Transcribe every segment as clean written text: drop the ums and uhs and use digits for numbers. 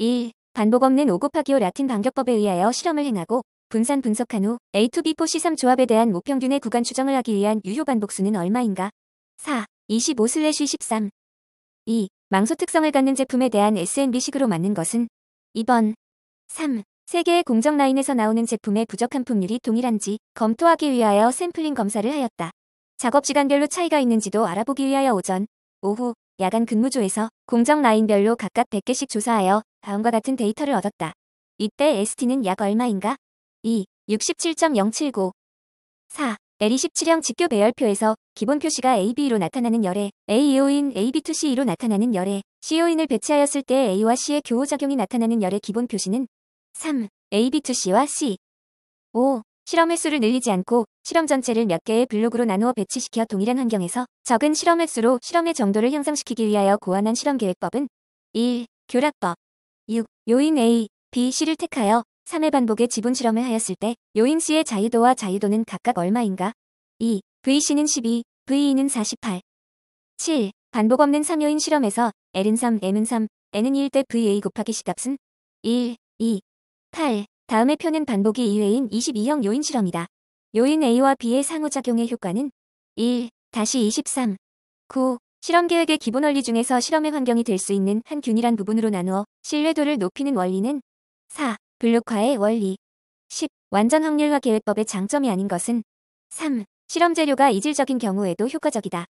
1. 반복 없는 5 곱하기 5 라틴 반격법에 의하여 실험을 행하고 분산 분석한 후 A2B4C3 조합에 대한 모평균의 구간 추정을 하기 위한 유효 반복수는 얼마인가? 4. 25/13. 2. 망소 특성을 갖는 제품에 대한 S&B식으로 맞는 것은? 2번. 3. 세 개의 공정 라인에서 나오는 제품의 부적 함품률이 동일한지 검토하기 위하여 샘플링 검사를 하였다. 작업시간별로 차이가 있는지도 알아보기 위하여 오전, 오후, 야간 근무조에서 공정 라인별로 각각 100개씩 조사하여 다음과 같은 데이터를 얻었다. 이때 ST는 약 얼마인가? 2. 67.079. 4. L27형 직교 배열표에서 기본 표시가 AB로 나타나는 열에 A2O인 AB2C로 나타나는 열에 CO인을 배치하였을 때 A와 C의 교호작용이 나타나는 열의 기본 표시는? 3. AB2C와 C. 5. 실험 횟수를 늘리지 않고 실험 전체를 몇 개의 블록으로 나누어 배치시켜 동일한 환경에서 적은 실험 횟수로 실험의 정도를 향상시키기 위하여 고안한 실험계획법은? 1. 교락법. 6. 요인 A, B, C를 택하여 3회 반복의 지분 실험을 하였을 때 요인 C의 자유도와 자유도는 각각 얼마인가? 2. VC는 12, VE는 48. 7. 반복 없는 3요인 실험에서 L은 3, M은 3, N은 1 때 VA 곱하기 C 값은? 1, 2, 8. 다음의 표는 반복이 2회인 22형 요인 실험이다. 요인 A와 B의 상호작용의 효과는? 1, 23. 9. 실험 계획의 기본 원리 중에서 실험의 환경이 될 수 있는 한 균일한 부분으로 나누어 신뢰도를 높이는 원리는? 4. 블록화의 원리. 10. 완전 확률화 계획법의 장점이 아닌 것은? 3. 실험 재료가 이질적인 경우에도 효과적이다.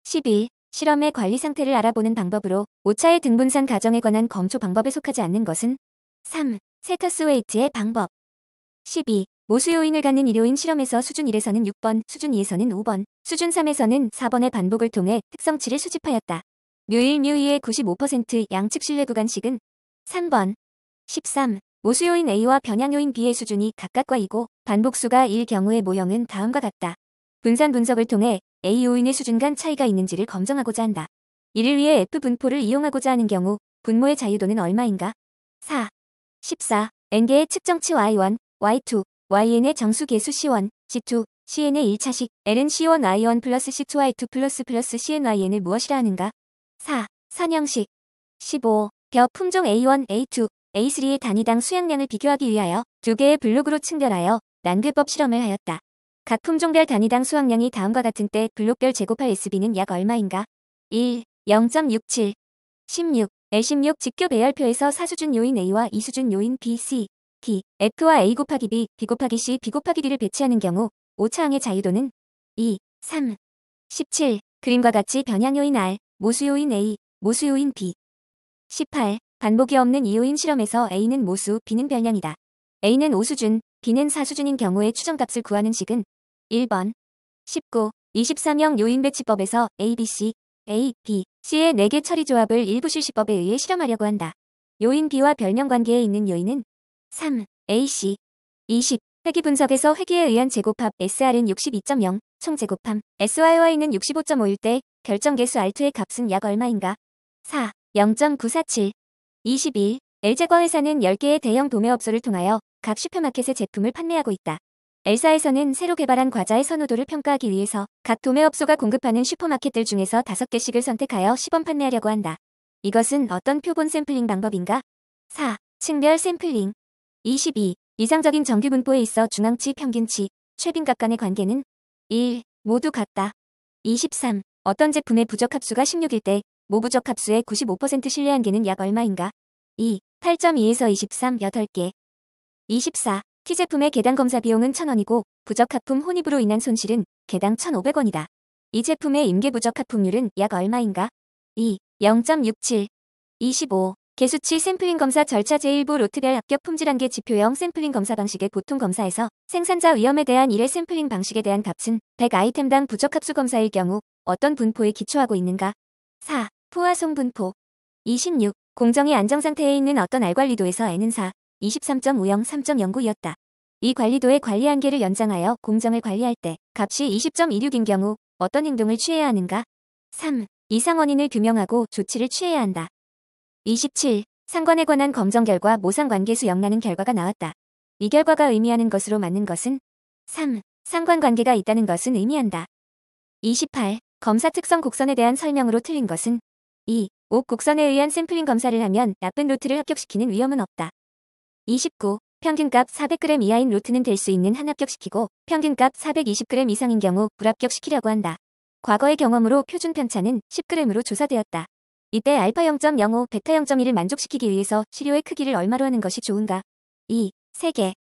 11. 실험의 관리 상태를 알아보는 방법으로 오차의 등분산 가정에 관한 검토 방법에 속하지 않는 것은? 3. 세터스 웨이트의 방법. 12. 모수 요인을 갖는 일요인 실험에서 수준 1에서는 6번, 수준 2에서는 5번, 수준 3에서는 4번의 반복을 통해 특성치를 수집하였다. 뮤1, 뮤2의 95% 양측 신뢰 구간식은? 3번. 13. 모수 요인 A와 변양 요인 B의 수준이 각각과 이고 반복수가 1 경우의 모형은 다음과 같다. 분산 분석을 통해 A 요인의 수준 간 차이가 있는지를 검증하고자 한다. 이를 위해 F 분포를 이용하고자 하는 경우 분모의 자유도는 얼마인가? 4. 14. N개의 측정치 Y1, Y2, YN의 정수 계수 C1, C2, CN의 1차식, L은 C1 Y1 플러스 C2 Y2 플러스 CN YN을 무엇이라 하는가? 4. 선형식. 15. 벼 품종 A1, A2, A3의 단위당 수양량을 비교하기 위하여 두 개의 블록으로 층별하여 난그법 실험을 하였다. 각 품종별 단위당 수확량이 다음과 같은 때 블록별 제곱할 SB는 약 얼마인가? 1. 0.67. 16. L16 직교 배열표에서 4수준 요인 A와 2수준 요인 B, C, D, F와 A 곱하기 B, B 곱하기 C, B 곱하기 D를 배치하는 경우 오차항의 자유도는? 2, 3, 17. 그림과 같이 변양 요인 R, 모수 요인 A, 모수 요인 B. 18. 반복이 없는 2요인 실험에서 A는 모수, B는 변량이다. A는 5수준, B는 4수준인 경우의 추정값을 구하는 식은? 1번. 19. 23형 요인 배치법에서 A, B, C, A, B, C의 4개 처리 조합을 일부 실시법에 의해 실험하려고 한다. 요인 B와 별명 관계에 있는 요인은? 3. A, C. 20. 회귀 분석에서 회귀에 의한 제곱합 SR은 62.0, 총 제곱함 SYY는 65.5일 때 결정계수 R2의 값은 약 얼마인가? 4. 0.947. 21. L제과회사는 10개의 대형 도매업소를 통하여 각 슈퍼마켓의 제품을 판매하고 있다. L사에서는 새로 개발한 과자의 선호도를 평가하기 위해서 각 도매업소가 공급하는 슈퍼마켓들 중에서 5개씩을 선택하여 시범 판매하려고 한다. 이것은 어떤 표본 샘플링 방법인가? 4. 층별 샘플링. 22. 이상적인 정규 분포에 있어 중앙치, 평균치, 최빈값 간의 관계는? 1. 모두 같다. 23. 어떤 제품의 부적합수가 16일 때 모 부적합수의 95% 신뢰 한계는 약 얼마인가? 2. 8.2에서 23, 8개. 24. T제품의 개당 검사 비용은 1,000원이고 부적합품 혼입으로 인한 손실은 개당 1,500원이다. 이 제품의 임계 부적합품률은 약 얼마인가? 2. 0.67. 25. 개수치 샘플링 검사 절차 제1부 로트별 합격 품질 한계 지표형 샘플링 검사 방식의 보통 검사에서 생산자 위험에 대한 1의 샘플링 방식에 대한 값은 100 아이템당 부적합수 검사일 경우 어떤 분포에 기초하고 있는가? 4. 포화송 분포. 26. 공정이 안정상태에 있는 어떤 R 관리도에서 N은 4, 23.50, 3.09이었다. 이 관리도의 관리 한계를 연장하여 공정을 관리할 때 값이 20.26인 경우 어떤 행동을 취해야 하는가? 3. 이상 원인을 규명하고 조치를 취해야 한다. 27. 상관에 관한 검정 결과 모상관계수 0라는 결과가 나왔다. 이 결과가 의미하는 것으로 맞는 것은? 3. 상관관계가 있다는 것은 의미한다. 28. 검사 특성 곡선에 대한 설명으로 틀린 것은? 2. 5. 곡선에 의한 샘플링 검사를 하면 나쁜 루트를 합격시키는 위험은 없다. 29. 평균값 400g 이하인 루트는 될 수 있는 한 합격시키고 평균값 420g 이상인 경우 불합격시키려고 한다. 과거의 경험으로 표준 편차는 10g으로 조사되었다. 이때 알파 0.05, 베타 0.1을 만족시키기 위해서 시료의 크기를 얼마로 하는 것이 좋은가? 2. 세개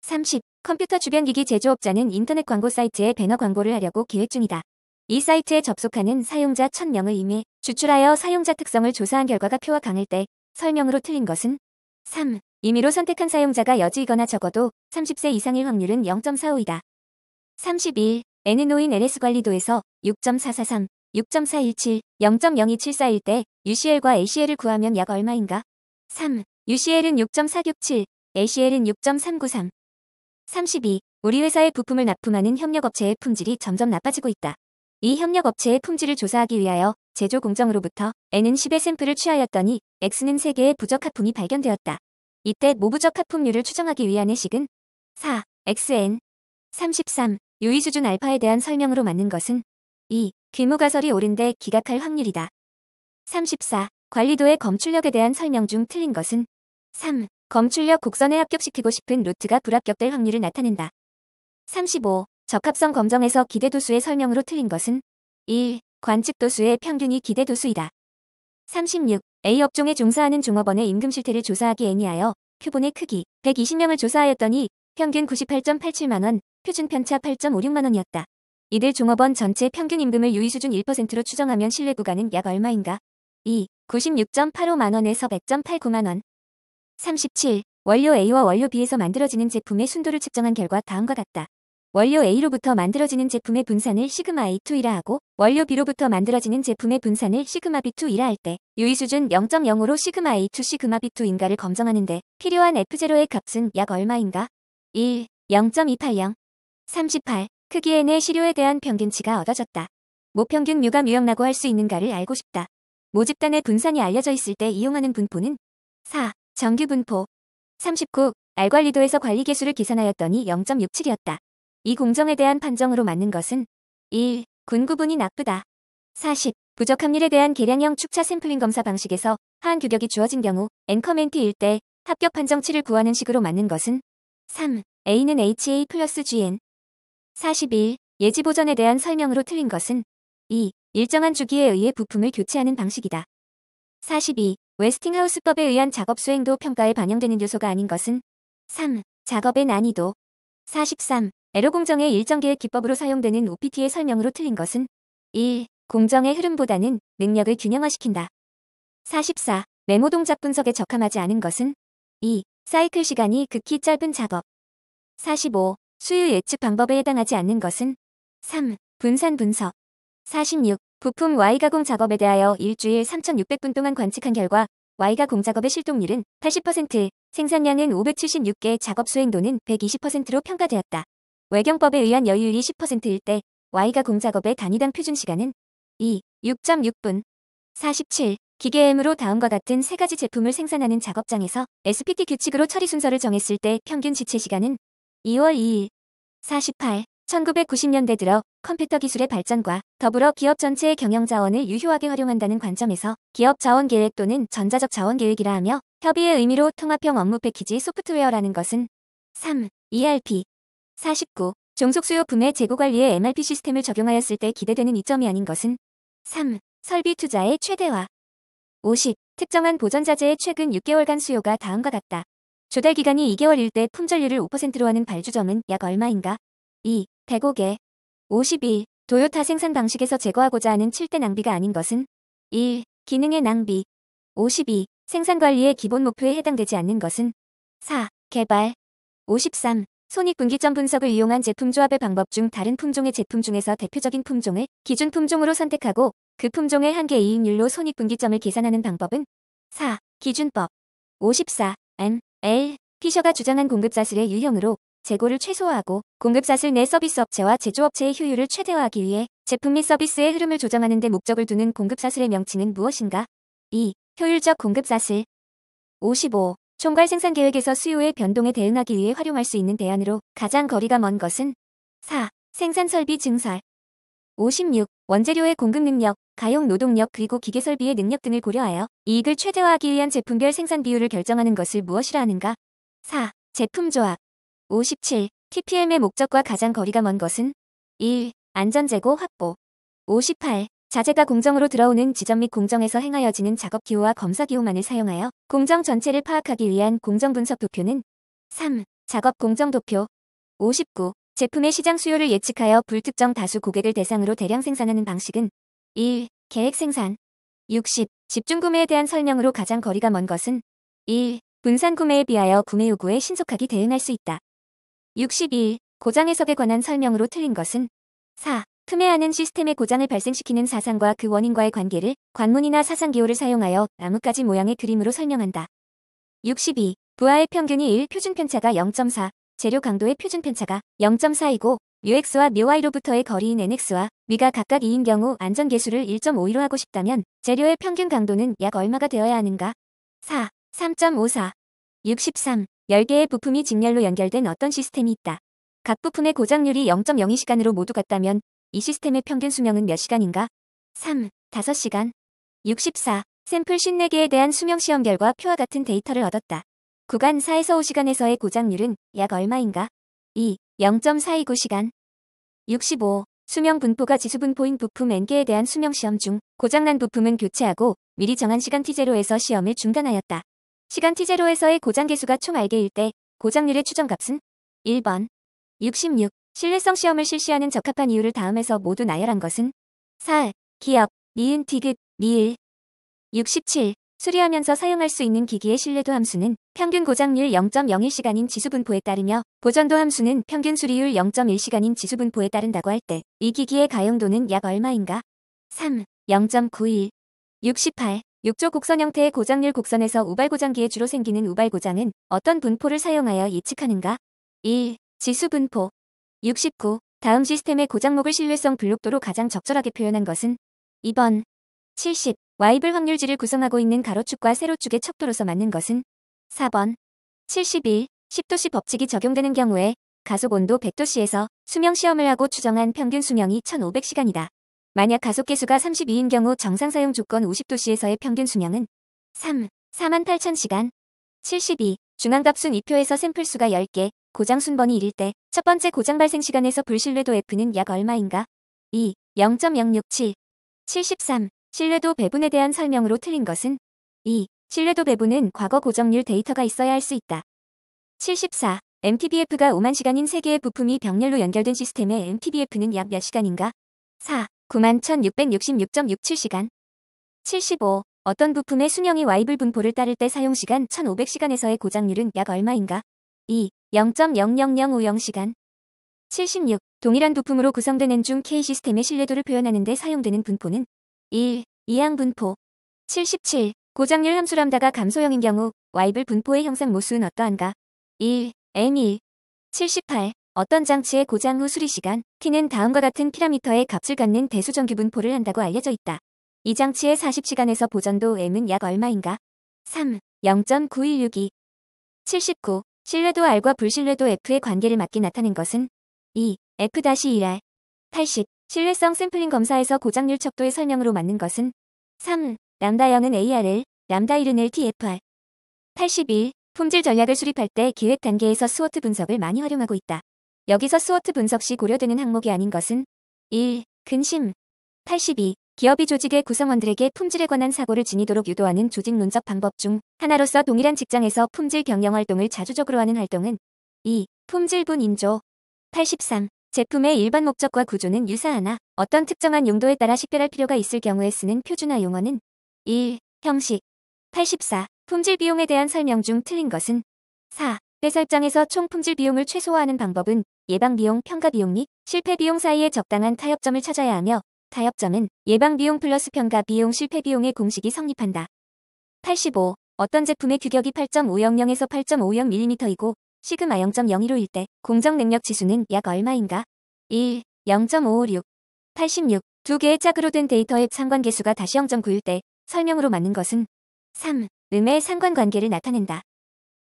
30. 컴퓨터 주변 기기 제조업자는 인터넷 광고 사이트에 배너 광고를 하려고 계획 중이다. 이 사이트에 접속하는 사용자 1000명을 임해 추출하여 사용자 특성을 조사한 결과가 표와 강할 때 설명으로 틀린 것은 3. 임의로 선택한 사용자가 여지이거나 적어도 30세 이상일 확률은 0.45이다. 31. N은 5인 LS 관리도에서 6.443, 6.417, 0.02741일 때 UCL과 ACL을 구하면 약 얼마인가? 3. UCL은 6.467, ACL은 6.393. 32. 우리 회사의 부품을 납품하는 협력업체의 품질이 점점 나빠지고 있다. 이 협력업체의 품질을 조사하기 위하여 제조 공정으로부터 N은 10의 샘플을 취하였더니 X는 3개의 부적 하품이 발견되었다. 이때 모부적 하품률을 추정하기 위한 해식은 4. XN 33. 유의 수준 알파에 대한 설명으로 맞는 것은 2. 귀무가설이 옳은데 기각할 확률이다. 34. 관리도의 검출력에 대한 설명 중 틀린 것은 3. 검출력 곡선에 합격시키고 싶은 루트가 불합격될 확률을 나타낸다. 35. 적합성 검정에서 기대도수의 설명으로 틀린 것은 1. 관측도수의 평균이 기대도수이다. 36. A업종에 종사하는 종업원의 임금 실태를 조사하기 애니하여 표본의 크기 120명을 조사하였더니 평균 98.87만원, 표준 편차 8.56만원이었다. 이들 종업원 전체 평균 임금을 유의 수준 1%로 추정하면 신뢰 구간은 약 얼마인가? 2. 96.85만원에서 100.89만원. 37. 원료 A와 원료 B에서 만들어지는 제품의 순도를 측정한 결과 다음과 같다. 원료 A로부터 만들어지는 제품의 분산을 시그마 A2이라 하고 원료 B로부터 만들어지는 제품의 분산을 시그마 B2이라 할 때 유의 수준 0.05로 시그마 A2 시그마 B2인가를 검정하는데 필요한 F0의 값은 약 얼마인가? 1. 0.280. 38. 크기의 내 시료에 대한 평균치가 얻어졌다. 모평균 뮤가 무역라고 할 수 있는가를 알고 싶다. 모집단의 분산이 알려져 있을 때 이용하는 분포는 4. 정규 분포. 39. 알관리도에서 관리계수를 계산하였더니 0.67이었다. 이 공정에 대한 판정으로 맞는 것은 1. 군구분이 나쁘다. 40. 부적 합률에 대한 계량형 축차 샘플링 검사 방식에서 하한 규격이 주어진 경우 N커멘트일 때 합격 판정치를 구하는 식으로 맞는 것은 3. A는 HA 플러스 GN. 41. 예지 보전에 대한 설명으로 틀린 것은 2. 일정한 주기에 의해 부품을 교체하는 방식이다. 42. 웨스팅하우스법에 의한 작업 수행도 평가에 반영되는 요소가 아닌 것은 3. 작업의 난이도. 43. 에로 공정의 일정 계획 기법으로 사용되는 OPT의 설명으로 틀린 것은 1. 공정의 흐름보다는 능력을 균형화시킨다. 44. 메모 동작 분석에 적합하지 않은 것은 2. 사이클 시간이 극히 짧은 작업. 45. 수요 예측 방법에 해당하지 않는 것은 3. 분산 분석. 46. 부품 Y가공 작업에 대하여 일주일 3,600분 동안 관측한 결과 Y가공 작업의 실동률은 80%, 생산량은 576개, 작업 수행도는 120%로 평가되었다. 외경법에 의한 여유율이 10%일 때 Y가공 작업의 단위당 표준 시간은 2. 6.6분. 47. 기계M으로 다음과 같은 세 가지 제품을 생산하는 작업장에서 SPT 규칙으로 처리 순서를 정했을 때 평균 지체 시간은 2월 2일. 48. 1990년대 들어 컴퓨터 기술의 발전과 더불어 기업 전체의 경영 자원을 유효하게 활용한다는 관점에서 기업 자원 계획 또는 전자적 자원 계획이라 하며 협의의 의미로 통합형 업무 패키지 소프트웨어라는 것은 3. ERP. 49. 종속 수요 분해 재고 관리에 MRP 시스템을 적용하였을 때 기대되는 이점이 아닌 것은 3. 설비 투자의 최대화. 50. 특정한 보전자재의 최근 6개월간 수요가 다음과 같다. 조달 기간이 2개월일 때 품절률을 5%로 하는 발주점은 약 얼마인가? 2. 105개. 51. 도요타 생산 방식에서 제거하고자 하는 7대 낭비가 아닌 것은 1. 기능의 낭비. 52. 생산 관리의 기본 목표에 해당되지 않는 것은 4. 개발. 53. 손익분기점 분석을 이용한 제품 조합의 방법 중 다른 품종의 제품 중에서 대표적인 품종을 기준 품종으로 선택하고 그 품종의 한계 이익률로 손익분기점을 계산하는 방법은 4. 기준법. 54. M. L. 피셔가 주장한 공급사슬의 유형으로 재고를 최소화하고 공급사슬 내 서비스 업체와 제조업체의 효율을 최대화하기 위해 제품 및 서비스의 흐름을 조정하는 데 목적을 두는 공급사슬의 명칭은 무엇인가? 2. 효율적 공급사슬. 55. 총괄 생산 계획에서 수요의 변동에 대응하기 위해 활용할 수 있는 대안으로 가장 거리가 먼 것은 4. 생산 설비 증설. 56. 원재료의 공급 능력, 가용 노동력 그리고 기계 설비의 능력 등을 고려하여 이익을 최대화하기 위한 제품별 생산 비율을 결정하는 것을 무엇이라 하는가? 4. 제품 조합. 57. TPM의 목적과 가장 거리가 먼 것은? 1. 안전재고 확보. 58. 자재가 공정으로 들어오는 지점 및 공정에서 행하여지는 작업 기호와 검사 기호만을 사용하여 공정 전체를 파악하기 위한 공정 분석 도표는? 3. 작업 공정 도표. 59. 제품의 시장 수요를 예측하여 불특정 다수 고객을 대상으로 대량 생산하는 방식은? 1. 계획 생산. 60. 집중 구매에 대한 설명으로 가장 거리가 먼 것은? 1. 분산 구매에 비하여 구매 요구에 신속하게 대응할 수 있다. 61. 고장 해석에 관한 설명으로 틀린 것은? 4. 틈해하는 시스템의 고장을 발생시키는 사상과 그 원인과의 관계를 관문이나 사상기호를 사용하여 나뭇가지 모양의 그림으로 설명한다. 62. 부하의 평균이 1, 표준 편차가 0.4, 재료 강도의 표준 편차가 0.4이고 뮤X와 뮤Y로부터의 거리인 NX와 위가 각각 2인 경우 안전계수를 1.52로 하고 싶다면 재료의 평균 강도는 약 얼마가 되어야 하는가? 4. 3.54. 63. 10개의 부품이 직렬로 연결된 어떤 시스템이 있다. 각 부품의 고장률이 0.02시간으로 모두 같다면 이 시스템의 평균 수명은 몇 시간인가? 3. 5시간. 64. 샘플 54개에 대한 수명 시험 결과 표와 같은 데이터를 얻었다. 구간 4에서 5시간에서의 고장률은 약 얼마인가? 2. 0.429시간. 65. 수명 분포가 지수 분포인 부품 N개에 대한 수명 시험 중 고장난 부품은 교체하고 미리 정한 시간 T0에서 시험을 중단하였다. 시간 T0에서의 고장 개수가 총 R개일 때 고장률의 추정값은? 1번. 66. 신뢰성 시험을 실시하는 적합한 이유를 다음에서 모두 나열한 것은? 4. 기업, 니은 디귿, 니을. 67. 수리하면서 사용할 수 있는 기기의 신뢰도 함수는 평균 고장률 0.01시간인 지수분포에 따르며 보전도 함수는 평균 수리율 0.1시간인 지수분포에 따른다고 할 때 이 기기의 가용도는 약 얼마인가? 3. 0.91. 68. 욕조 곡선 형태의 고장률 곡선에서 우발고장기에 주로 생기는 우발고장은 어떤 분포를 사용하여 예측하는가? 1. 지수분포. 69. 다음 시스템의 고장목을 신뢰성 불록도로 가장 적절하게 표현한 것은? 2번. 70. 와이블 확률지를 구성하고 있는 가로축과 세로축의 척도로서 맞는 것은? 4번. 71. 10도씨 법칙이 적용되는 경우에 가속 온도 100도씨에서 수명 시험을 하고 추정한 평균 수명이 1500시간이다. 만약 가속 계수가 32인 경우 정상 사용 조건 50도씨에서의 평균 수명은? 3. 48000시간. 72. 중앙값순 2표에서 샘플 수가 10개, 고장 순번이 1일 때 첫 번째 고장 발생 시간에서 불신뢰도 F는 약 얼마인가? 2. 0.067. 73. 신뢰도 배분에 대한 설명으로 틀린 것은? 2. 신뢰도 배분은 과거 고정률 데이터가 있어야 할 수 있다. 74. MTBF가 5만 시간인 3개의 부품이 병렬로 연결된 시스템의 MTBF는 약 몇 시간인가? 4. 91,666.67시간. 75. 어떤 부품의 수명이 와이블 분포를 따를 때 사용시간 1500시간에서의 고장률은 약 얼마인가? 2. 0.00050시간. 76. 동일한 부품으로 구성된 N중 K 시스템의 신뢰도를 표현하는 데 사용되는 분포는? 1. 이항 분포. 77. 고장률 함수 람다가 감소형인 경우 와이블 분포의 형상 모수는 어떠한가? 1. M1. 78. 어떤 장치의 고장 후 수리시간 T는 다음과 같은 피라미터의 값을 갖는 대수정규 분포를 한다고 알려져 있다. 이 장치의 40시간에서 보전도 M은 약 얼마인가? 3. 0.9162. 79. 신뢰도 R과 불신뢰도 F의 관계를 맞게 나타낸 것은? 2. F-1R. 80. 신뢰성 샘플링 검사에서 고장률 척도의 설명으로 맞는 것은? 3. 람다 0은 ARL, 람다 1은 LTFR. 81. 품질 전략을 수립할 때 기획 단계에서 스워트 분석을 많이 활용하고 있다. 여기서 스워트 분석 시 고려되는 항목이 아닌 것은? 1. 근심. 82. 기업이 조직의 구성원들에게 품질에 관한 사고를 지니도록 유도하는 조직론적 방법 중 하나로서 동일한 직장에서 품질 경영 활동을 자주적으로 하는 활동은? 2. 품질분 인조. 83. 제품의 일반 목적과 구조는 유사하나 어떤 특정한 용도에 따라 식별할 필요가 있을 경우에 쓰는 표준화 용어는? 1. 형식. 84. 품질 비용에 대한 설명 중 틀린 것은? 4. 때 설정에서 총 품질 비용을 최소화하는 방법은 예방 비용, 평가 비용 및 실패 비용 사이의 적당한 타협점을 찾아야 하며 타협점은 예방 비용 플러스 평가 비용 실패 비용의 공식이 성립한다. 85. 어떤 제품의 규격이 8.500에서 8.50mm이고 시그마 0.01호일 때 공정 능력 지수는 약 얼마인가? 1. 0.556. 86. 두 개의 짝으로 된 데이터의 상관계수가 다시 0.9일 때 설명으로 맞는 것은? 3. 음의 상관관계를 나타낸다.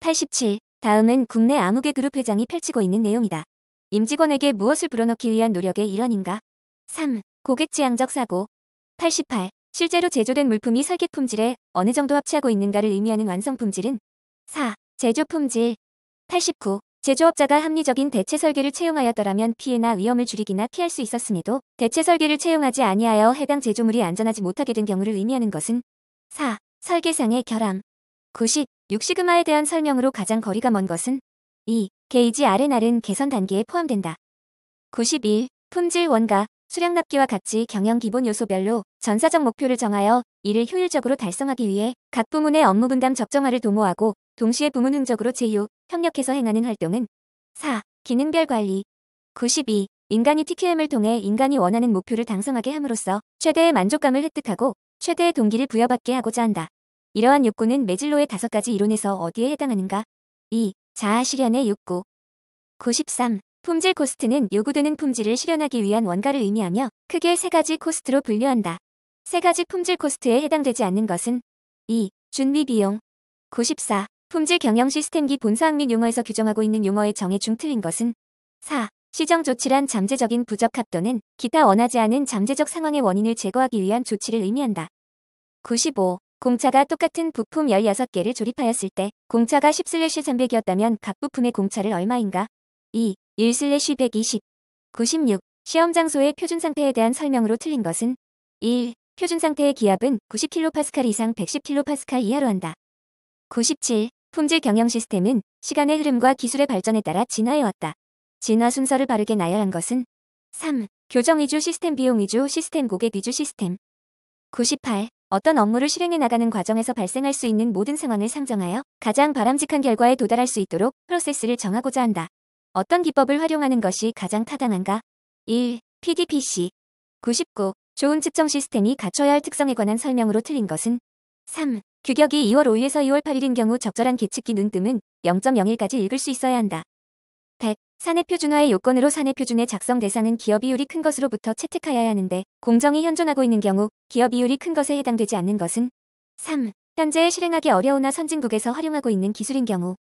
87. 다음은 국내 아무개 그룹 회장이 펼치고 있는 내용이다. 임직원에게 무엇을 불어넣기 위한 노력의 일환인가? 3. 고객 지향적 사고. 88. 실제로 제조된 물품이 설계 품질에 어느 정도 합치하고 있는가를 의미하는 완성 품질은 4. 제조 품질. 89. 제조업자가 합리적인 대체 설계를 채용하였더라면 피해나 위험을 줄이기나 피할 수 있었음에도 대체 설계를 채용하지 아니하여 해당 제조물이 안전하지 못하게 된 경우를 의미하는 것은 4. 설계상의 결함. 90. 6시그마에 대한 설명으로 가장 거리가 먼 것은 2. 게이지 R&R은 개선 단계에 포함된다. 91. 품질 원가, 수량 납기와 같이 경영 기본 요소별로 전사적 목표를 정하여 이를 효율적으로 달성하기 위해 각 부문의 업무 분담 적정화를 도모하고 동시에 부문 흥적으로 제휴, 협력해서 행하는 활동은 4. 기능별 관리. 92. 인간이 TQM을 통해 인간이 원하는 목표를 달성하게 함으로써 최대의 만족감을 획득하고 최대의 동기를 부여받게 하고자 한다. 이러한 욕구는 메즐로의 5가지 이론에서 어디에 해당하는가? 2. 자아 실현의 욕구. 93. 품질 코스트는 요구되는 품질을 실현하기 위한 원가를 의미하며 크게 3가지 코스트로 분류한다. 3가지 품질 코스트에 해당되지 않는 것은 2. 준비 비용. 94. 품질 경영 시스템기 본사항 및 용어에서 규정하고 있는 용어의 정의 중 틀린 것은 4. 시정 조치란 잠재적인 부적합 또는 기타 원하지 않은 잠재적 상황의 원인을 제거하기 위한 조치를 의미한다. 95. 공차가 똑같은 부품 16개를 조립하였을 때 공차가 10/300이었다면 각 부품의 공차를 얼마인가? 2. 1/120. 96. 시험 장소의 표준 상태에 대한 설명으로 틀린 것은 1. 표준 상태의 기압은 90kPa 이상 110kPa 이하로 한다. 97. 품질 경영 시스템은 시간의 흐름과 기술의 발전에 따라 진화해왔다. 진화 순서를 바르게 나열한 것은 3. 교정 위주 시스템 비용 위주 시스템 고객 위주 시스템. 98. 어떤 업무를 실행해 나가는 과정에서 발생할 수 있는 모든 상황을 상정하여 가장 바람직한 결과에 도달할 수 있도록 프로세스를 정하고자 한다. 어떤 기법을 활용하는 것이 가장 타당한가? 1. PDPC. 99. 좋은 측정 시스템이 갖춰야 할 특성에 관한 설명으로 틀린 것은 3. 규격이 2월 5일에서 2월 8일인 경우 적절한 계측기 눈뜸은 0.01까지 읽을 수 있어야 한다. 100. 사내 표준화의 요건으로 사내 표준의 작성 대상은 기업 이율이 큰 것으로부터 채택하여야 하는데 공정이 현존하고 있는 경우 기업 이율이 큰 것에 해당되지 않는 것은 3. 현재 실행하기 어려우나 선진국에서 활용하고 있는 기술인 경우